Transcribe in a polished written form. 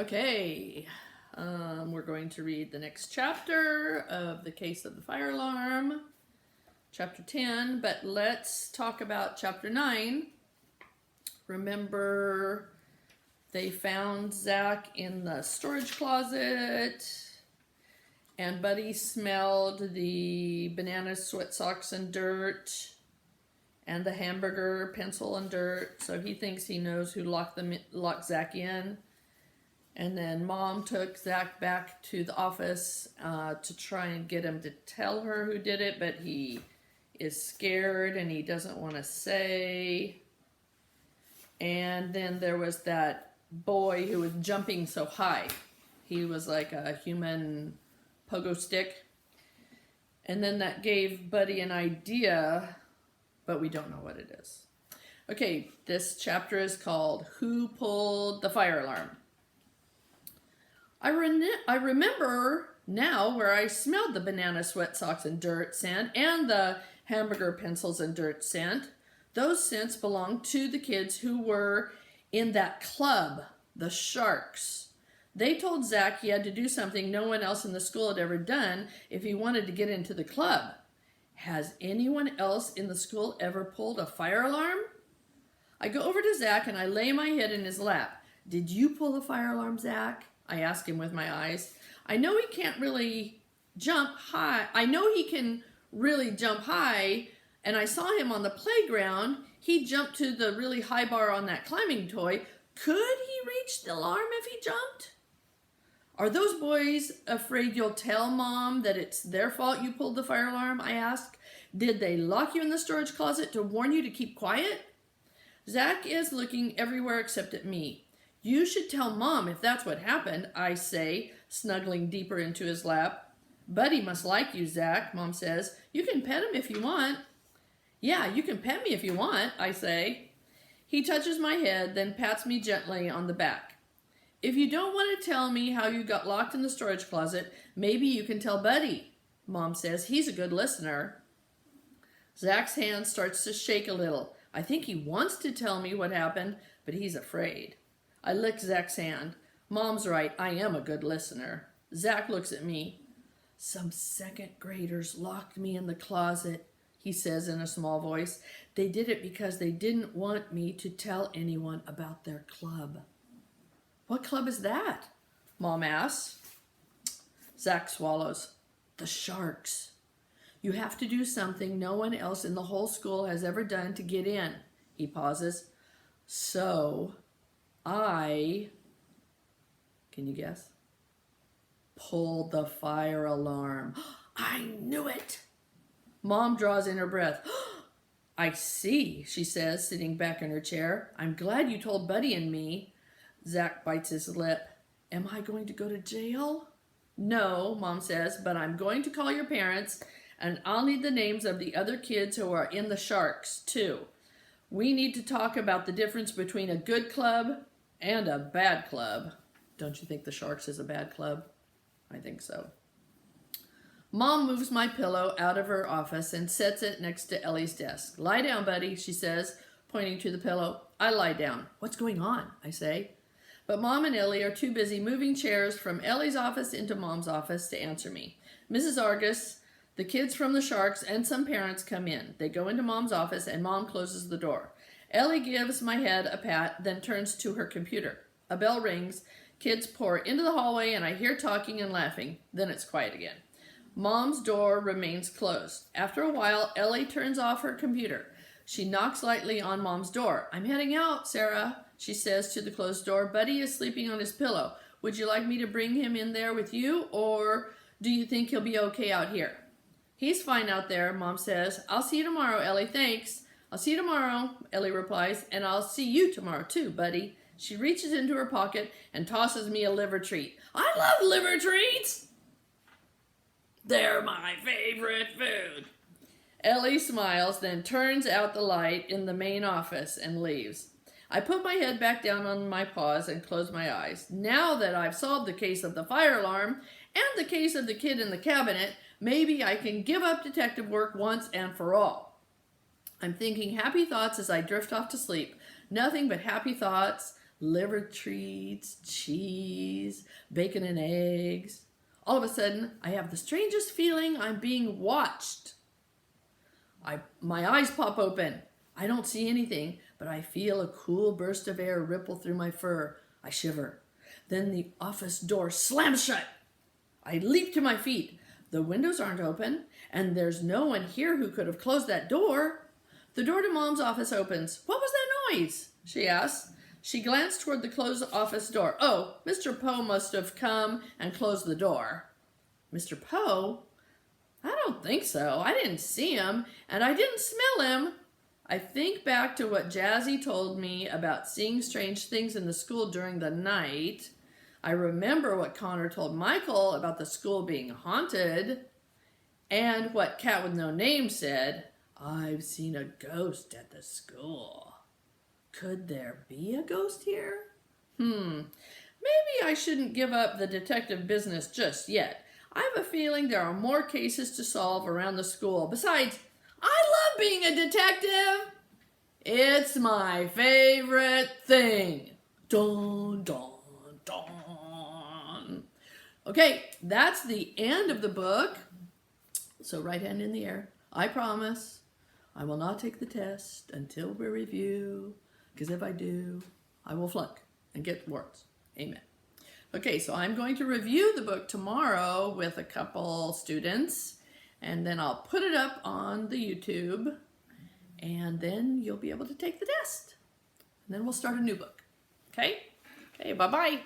Okay, we're going to read the next chapter of The Case of the Fire Alarm, chapter 10, but let's talk about chapter 9. Remember, they found Zach in the storage closet, and Buddy smelled the banana sweat socks and dirt, and the hamburger pencil and dirt, so he thinks he knows who locked Zach in. And then Mom took Zach back to the office to try and get him to tell her who did it, but he is scared and he doesn't want to say. And then there was that boy who was jumping so high. He was like a human pogo stick. And then that gave Buddy an idea, but we don't know what it is. Okay, this chapter is called Who Pulled the Fire Alarm? I remember now where I smelled the banana sweat socks and dirt scent and the hamburger pencils and dirt scent. Those scents belonged to the kids who were in that club, the Sharks. They told Zach he had to do something no one else in the school had ever done if he wanted to get into the club. Has anyone else in the school ever pulled a fire alarm? I go over to Zach and I lay my head in his lap. Did you pull the fire alarm, Zach? I ask him with my eyes. I know he can't really jump high. And I saw him on the playground. He jumped to the really high bar on that climbing toy. Could he reach the alarm if he jumped? Are those boys afraid you'll tell Mom that it's their fault you pulled the fire alarm? I ask. Did they lock you in the storage closet to warn you to keep quiet? Zach is looking everywhere except at me. You should tell Mom if that's what happened, I say, snuggling deeper into his lap. Buddy must like you, Zach, Mom says. You can pet him if you want. Yeah, you can pet me if you want, I say. He touches my head, then pats me gently on the back. If you don't want to tell me how you got locked in the storage closet, maybe you can tell Buddy, Mom says. He's a good listener. Zach's hand starts to shake a little. I think he wants to tell me what happened, but he's afraid. I lick Zach's hand. Mom's right, I am a good listener. Zach looks at me. Some second graders locked me in the closet, he says in a small voice. They did it because they didn't want me to tell anyone about their club. What club is that? Mom asks. Zach swallows. The Sharks. You have to do something no one else in the whole school has ever done to get in. He pauses. So can you guess? Pulled the fire alarm. I knew it. Mom draws in her breath. I see, she says, sitting back in her chair. I'm glad you told Buddy and me. Zach bites his lip. Am I going to go to jail? No, Mom says, but I'm going to call your parents, and I'll need the names of the other kids who are in the Sharks, too. We need to talk about the difference between a good club and a bad club. Don't you think the Sharks is a bad club? I think so. Mom moves my pillow out of her office and sets it next to Ellie's desk. Lie down, Buddy, she says, pointing to the pillow. I lie down. What's going on? I say. But Mom and Ellie are too busy moving chairs from Ellie's office into Mom's office to answer me. Mrs. Argus, the kids from the Sharks, and some parents come in. They go into Mom's office and Mom closes the door. Ellie gives my head a pat, then turns to her computer. A bell rings. Kids pour into the hallway and I hear talking and laughing. Then it's quiet again. Mom's door remains closed. After a while, Ellie turns off her computer. She knocks lightly on Mom's door. I'm heading out, Sarah, she says to the closed door. Buddy is sleeping on his pillow. Would you like me to bring him in there with you, or do you think he'll be okay out here? He's fine out there, Mom says. I'll see you tomorrow, Ellie. Thanks. I'll see you tomorrow, Ellie replies, and I'll see you tomorrow too, Buddy. She reaches into her pocket and tosses me a liver treat. I love liver treats! They're my favorite food. Ellie smiles, then turns out the light in the main office and leaves. I put my head back down on my paws and close my eyes. Now that I've solved the case of the fire alarm and the case of the kid in the cabinet, maybe I can give up detective work once and for all. I'm thinking happy thoughts as I drift off to sleep. Nothing but happy thoughts. liver treats, cheese, bacon and eggs. All of a sudden, I have the strangest feeling I'm being watched. My eyes pop open. I don't see anything, but I feel a cool burst of air ripple through my fur. I shiver. Then the office door slams shut. I leap to my feet. The windows aren't open, and there's no one here who could have closed that door. The door to Mom's office opens. "What was that noise?" she asks. She glanced toward the closed office door. "Oh, Mr. Poe must have come and closed the door." "Mr. Poe? I don't think so. I didn't see him, and I didn't smell him." I think back to what Jazzy told me about seeing strange things in the school during the night. I remember what Connor told Michael about the school being haunted, and what Cat with No Name said, "I've seen a ghost at the school." Could there be a ghost here? Maybe I shouldn't give up the detective business just yet. I have a feeling there are more cases to solve around the school. Besides, I love being a detective. It's my favorite thing. Dun, dun, dun. Okay, that's the end of the book. So right hand in the air. I promise I will not take the test until we review, because if I do, I will flunk and get warts. Amen. Okay, so I'm going to review the book tomorrow with a couple students, and then I'll put it up on the YouTube, and then you'll be able to take the test. And then we'll start a new book. Okay? Okay, bye-bye.